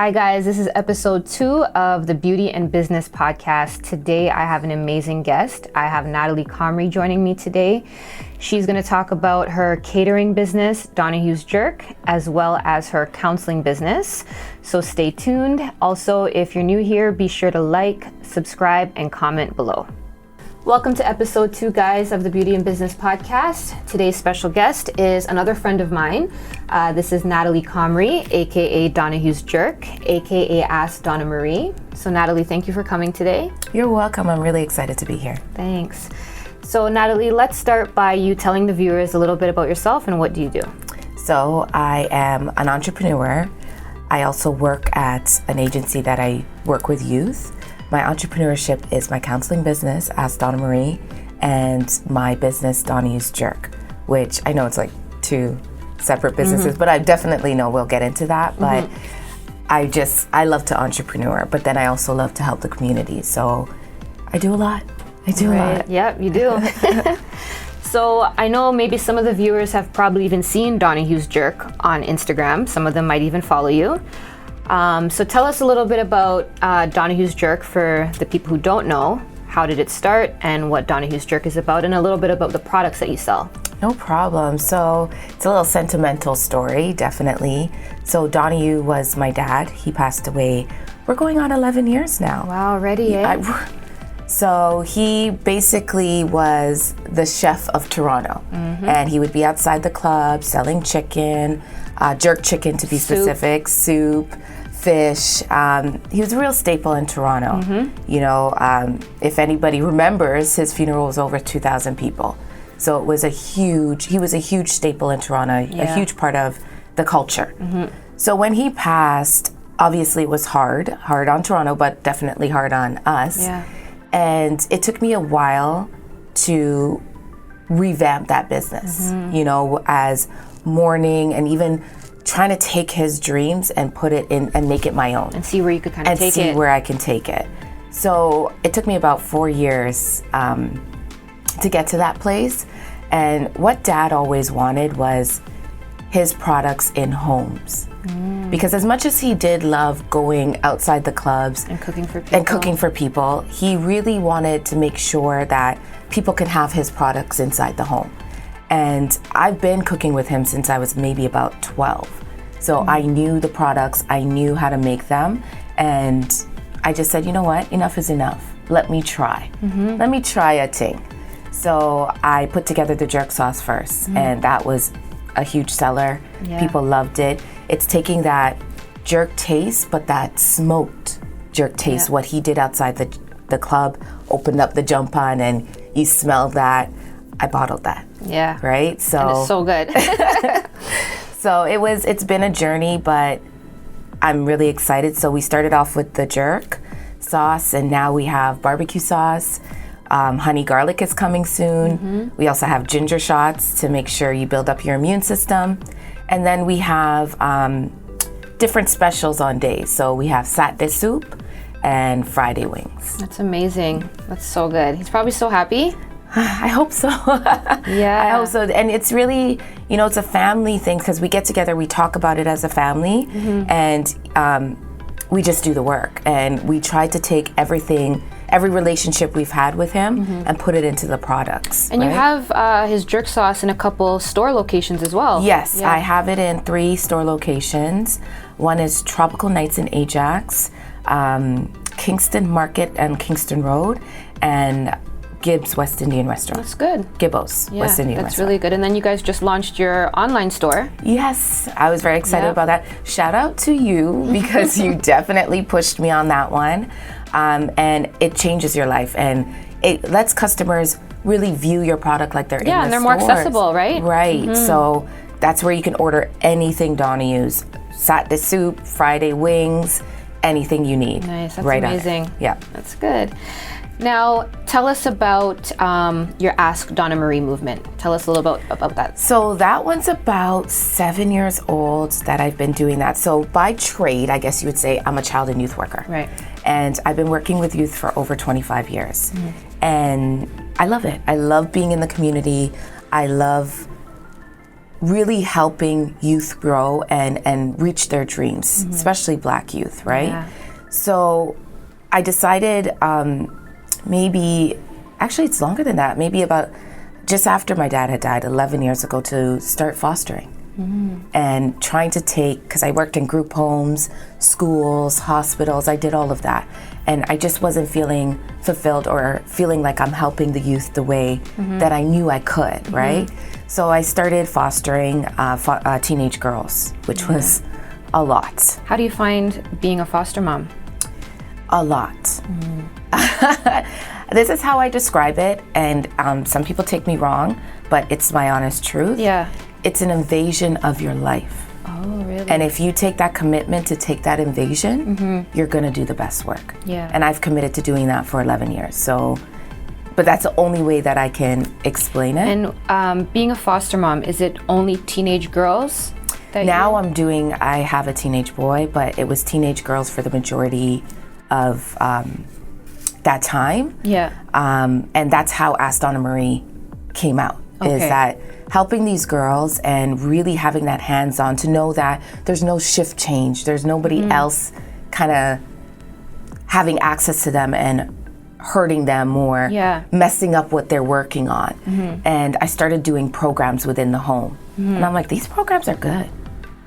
Hi guys, this is episode 2 of the Beauty and Business podcast. Today I have an amazing guest. I have Natalie Comrie joining me today. She's going to talk about her catering business, Donayousjerk, as well as her counseling business. So stay tuned. Also, if you're new here, be sure to like, subscribe, and comment below. Welcome to episode 2, guys, of the Beauty and Business podcast. Today's special guest is another friend of mine. This is Natalie Comrie, aka Donayousjerk, aka Ask Donna Marie. So Natalie, thank you for coming today. You're welcome. I'm really excited to be here. Thanks. So Natalie, let's start by you telling the viewers a little bit about yourself and what do you do? So I am an entrepreneur. I also work at an agency that I work with youth. My entrepreneurship is my counseling business, Ask Donna Marie, and my business, Donayousjerk, which I know it's like 2 separate businesses, but I definitely know we'll get into that. But I love to entrepreneur, but then I also love to help the community. So I do a lot. I do a lot. Yep, you do. So I know maybe some of the viewers have probably even seen Donayousjerk on Instagram. Some of them might even follow you. So tell us a little bit about Donayousjerk for the people who don't know. How did it start and what Donayousjerk is about, and a little bit about the products that you sell. No problem. So it's a little sentimental story, definitely. So Donayousjerk was my dad. He passed away. We're going on 11 years now. Wow, already, eh? So he basically was the chef of Toronto, and he would be outside the club selling chicken, jerk chicken to be specific, soup, fish. He was a real staple in Toronto. You know, if anybody remembers, his funeral was over 2,000 people. So it was he was a huge staple in Toronto, a huge part of the culture. So when he passed, obviously it was hard on Toronto, but definitely hard on us. Yeah. And it took me a while to revamp that business, you know, as mourning and even trying to take his dreams and put it in and make it my own. And see where you could kind of take it. And see where I can take it. So it took me about 4 years to get to that place. And what Dad always wanted was his products in homes. Because as much as he did love going outside the clubs and cooking for people, he really wanted to make sure that people can have his products inside the home. And I've been cooking with him since I was maybe about 12. So I knew the products, I knew how to make them, and I just said, you know what, enough is enough. Let me try. Let me try a thing. So I put together the jerk sauce first, and that was a huge seller. People loved it. It's taking that jerk taste, but that smoked jerk taste, what he did outside the club, opened up the jump on, and you smelled that. I bottled that. Yeah. Right? So and it's so good. So it's been a journey, but I'm really excited. So we started off with the jerk sauce, and now we have barbecue sauce. Honey garlic is coming soon. We also have ginger shots to make sure you build up your immune system. And then we have different specials on days. So we have Saturday soup and Friday wings. That's amazing. That's so good. He's probably so happy. I hope so. Yeah. I hope so. And it's really, you know, it's a family thing because we get together, we talk about it as a family, and we just do the work. And we try to take every relationship we've had with him and put it into the products. And you have his jerk sauce in a couple store locations as well. Yes, I have it in 3 store locations. One is Tropical Nights in Ajax, Kingston Market and Kingston Road, and Gibbs West Indian Restaurant. That's good. Gibbos West Indian Restaurant. That's really good. And then you guys just launched your online store. Yes, I was very excited about that. Shout out to you because you definitely pushed me on that one. And it changes your life, and it lets customers really view your product like they're in the and they're stores. more accessible, right? Right. So that's where you can order anything Donayous's. Saturday soup, Friday wings, anything you need. Nice. That's right amazing. Yeah. That's good. Now, tell us about your Ask Donna Marie movement. Tell us a little bit about that. So that one's about 7 years old that I've been doing that. So by trade, I guess you would say I'm a child and youth worker. Right. And I've been working with youth for over 25 years. And I love it. I love being in the community. I love really helping youth grow and reach their dreams, especially Black youth, right? Yeah. So I decided actually it's longer than that, maybe about just after my dad had died 11 years ago, to start fostering. And trying to because I worked in group homes, schools, hospitals, I did all of that. And I just wasn't feeling fulfilled or feeling like I'm helping the youth the way that I knew I could, right? So I started fostering teenage girls, which was a lot. How do you find being a foster mom? A lot. This is how I describe it, and some people take me wrong, but it's my honest truth. Yeah. It's an invasion of your life. Oh, really? And if you take that commitment to take that invasion, you're gonna do the best work. Yeah. And I've committed to doing that for 11 years. So, but that's the only way that I can explain it. And being a foster mom, is it only teenage girls? Now I have a teenage boy, but it was teenage girls for the majority of that time. Yeah. And that's how Ask Donna Marie came out, is that helping these girls and really having that hands-on to know that there's no shift change, there's nobody else kind of having access to them and hurting them or messing up what they're working on. And I started doing programs within the home. And I'm like, these programs are good.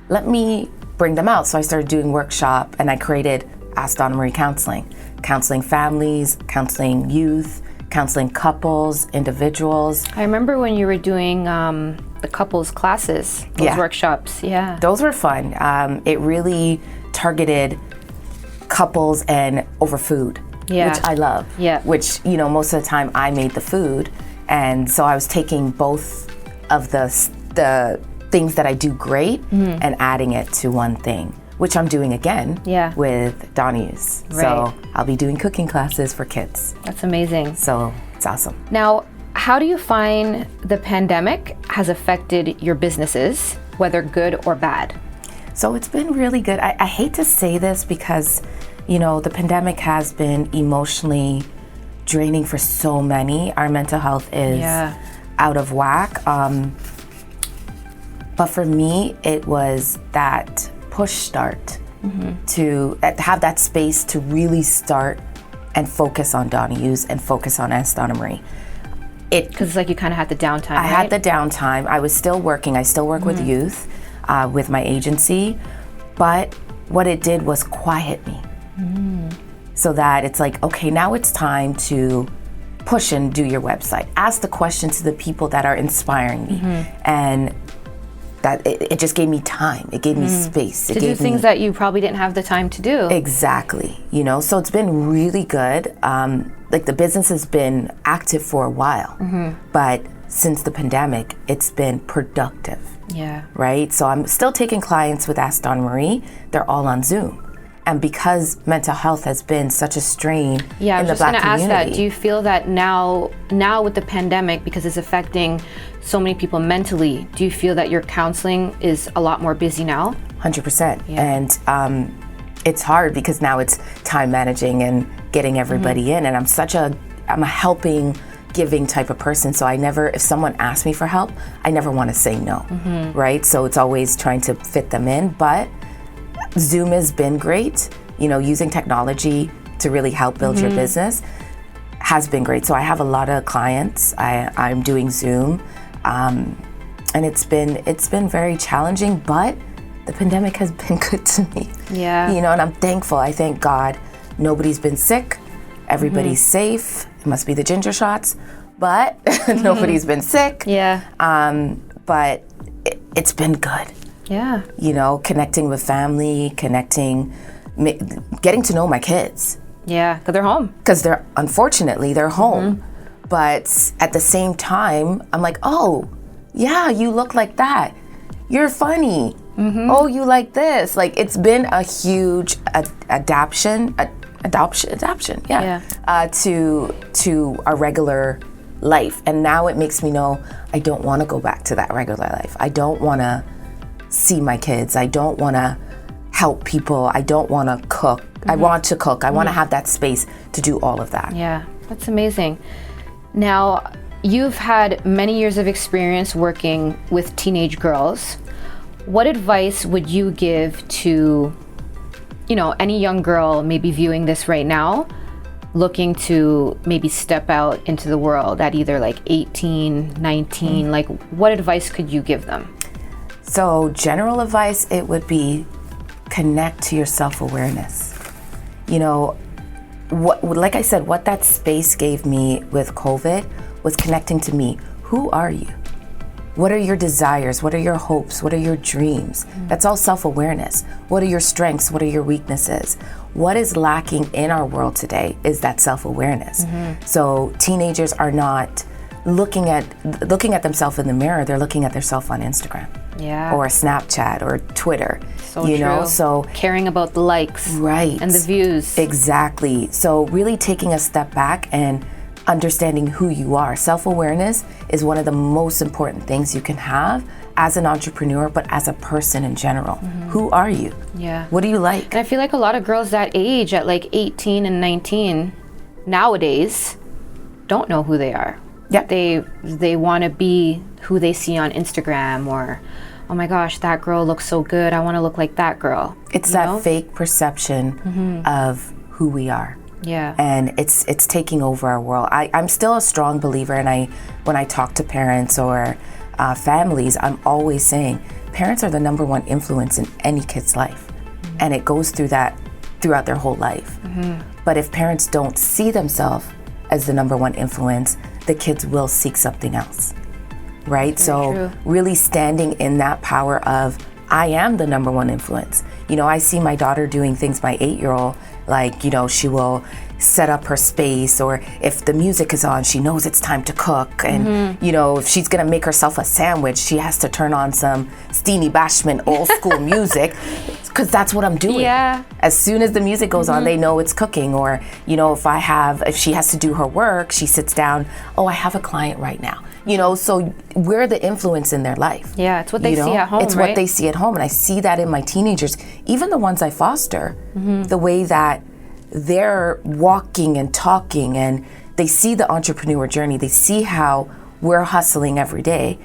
Let me bring them out. So I started doing workshop, and I created Ask Donna Marie Counseling. Counseling families, counseling youth, counseling couples, individuals. I remember when you were doing the couples classes, those workshops. Yeah. Those were fun. It really targeted couples and over food, which I love. Yeah. Which, you know, most of the time I made the food. And so I was taking both of the things that I do great and adding it to one thing, which I'm doing again with Donayousjerk. Right. So I'll be doing cooking classes for kids. That's amazing. So it's awesome. Now, how do you find the pandemic has affected your businesses, whether good or bad? So it's been really good. I hate to say this because, you know, the pandemic has been emotionally draining for so many. Our mental health is out of whack. But for me, it was that push start to have that space to really start and focus on Donayousjerk and focus on Ask Donna Marie. Because it's like you kind of had the downtime, I had the downtime. I was still working. I still work with youth, with my agency. But what it did was quiet me. So that it's like, okay, now it's time to push and do your website. Ask the questions to the people that are inspiring me. And that it just gave me time. It gave me space. To do things that you probably didn't have the time to do. Exactly. You know, so it's been really good. Like the business has been active for a while, but since the pandemic, it's been productive. Yeah. Right? So I'm still taking clients with Ask Donna Marie. They're all on Zoom. And because mental health has been such a strain in the Black community. I was just going to ask that. Do you feel that now with the pandemic, because it's affecting so many people mentally, do you feel that your counseling is a lot more busy now? 100%. And it's hard because now it's time managing and getting everybody in. And I'm a helping, giving type of person. So if someone asks me for help, I never want to say no, right? So it's always trying to fit them in. But Zoom has been great. You know, using technology to really help build your business has been great. So I have a lot of clients. I'm doing Zoom, and it's been very challenging, but the pandemic has been good to me. Yeah. You know, and I'm thankful. I thank God nobody's been sick. Everybody's safe. It must be the ginger shots, but nobody's been sick. Yeah. But it's been good. Yeah. You know, connecting with family, getting to know my kids. Yeah, because they're home. Because unfortunately, they're home. But at the same time, I'm like, oh, yeah, you look like that. You're funny. Oh, you like this. Like, it's been a huge adoption, to our regular life. And now it makes me know I don't want to go back to that regular life. I don't want to see my kids. I don't want to help people. I don't want to cook. I want to cook. I want to have that space to do all of that. Yeah, that's amazing. Now, you've had many years of experience working with teenage girls. What advice would you give to, any young girl maybe viewing this right now, looking to maybe step out into the world at either like 18, 19, like what advice could you give them? So general advice, it would be connect to your self-awareness. Like I said, what that space gave me with COVID was connecting to me. Who are you? What are your desires? What are your hopes? What are your dreams? That's all self-awareness. What are your strengths? What are your weaknesses? What is lacking in our world today is that self-awareness. So teenagers are not looking at themselves in the mirror. They're looking at themselves on Instagram, or Snapchat, or Twitter. So true. So caring about the likes, right, and the views. Exactly. So really taking a step back and understanding who you are. Self-awareness is one of the most important things you can have as an entrepreneur, but as a person in general. Who are you? Yeah. What do you like? And I feel like a lot of girls that age, at like 18 and 19, nowadays, don't know who they are. Yeah. They want to be who they see on Instagram, or, oh my gosh, that girl looks so good, I want to look like that girl. It's that fake perception of who we are. Yeah. And it's taking over our world. I'm still a strong believer, and when I talk to parents or families, I'm always saying parents are the number one influence in any kid's life. And it goes throughout their whole life. But if parents don't see themselves as the number one influence, the kids will seek something else, right? So really standing in that power of, I am the number one influence. I see my daughter doing things, my 8-year-old, like, she will set up her space, or if the music is on, she knows it's time to cook. And, if she's gonna make herself a sandwich, she has to turn on some Steenie Bashman old school music, because that's what I'm doing. Yeah. As soon as the music goes on, they know it's cooking. Or, if she has to do her work, she sits down, oh, I have a client right now. So we're the influence in their life. Yeah, it's what they see at home, It's right? what they see at home. And I see that in my teenagers, even the ones I foster, the way that they're walking and talking, and they see the entrepreneur journey. They see how we're hustling every day.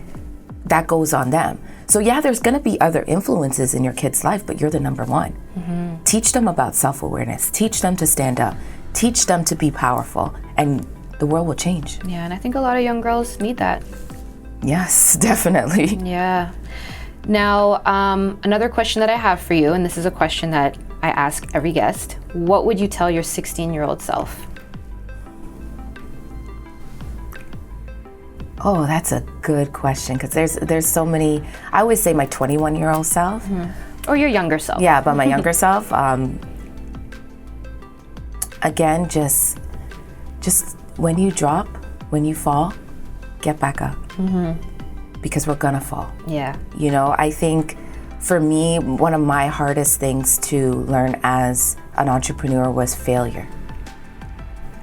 That goes on them. So yeah, there's gonna be other influences in your kid's life, but you're the number one. Teach them about self-awareness. Teach them to stand up. Teach them to be powerful, and the world will change. Yeah, and I think a lot of young girls need that. Yes, definitely. Yeah. Now, another question that I have for you, and this is a question that I ask every guest. What would you tell your 16-year-old self? Oh, that's a good question, because there's so many. I always say my 21-year-old self. Or your younger self. Yeah, but my younger self. Again, just when you drop, when you fall, get back up. Because we're gonna fall. Yeah. I think for me, one of my hardest things to learn as an entrepreneur was failure.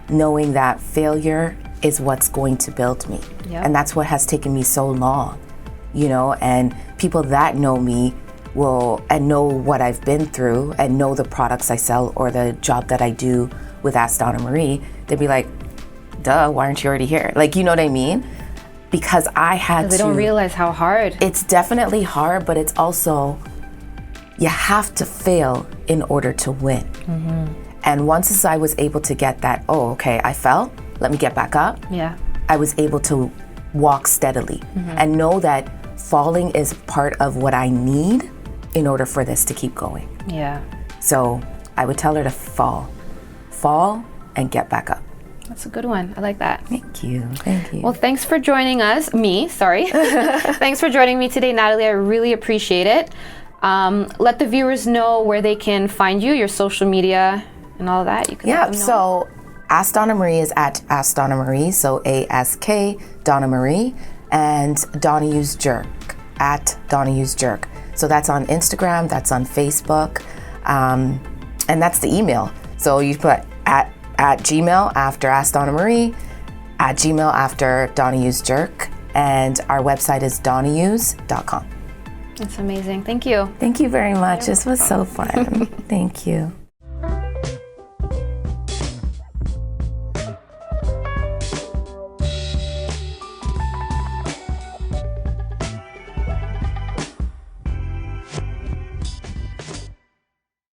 Knowing that failure is what's going to build me. Yep. And that's what has taken me so long, and people that know me and know what I've been through and know the products I sell or the job that I do with Ask Donna Marie, they'd be like, duh, why aren't you already here? Like, you know what I mean? Because I had to. They don't realize how hard. It's definitely hard, but it's also, you have to fail in order to win. And once I was able to get that, oh, okay, I fell, let me get back up. Yeah. I was able to walk steadily and know that falling is part of what I need in order for this to keep going. Yeah. So I would tell her to fall and get back up. That's a good one. I like that. Thank you. Thank you. Well, thanks for joining us. Thanks for joining me today, Natalie. I really appreciate it. Let the viewers know where they can find you, your social media, and all that. You can let them know. So Ask Donna Marie is at Ask Donna Marie, so ASK Donna Marie, and Donayousjerk at Donayousjerk. So that's on Instagram, that's on Facebook, and that's the email. So you put at Gmail after Ask Donna Marie, at Gmail after Donayousjerk, and our website is donayouse.com. That's amazing. Thank you. Thank you very much. This was so fun. Thank you.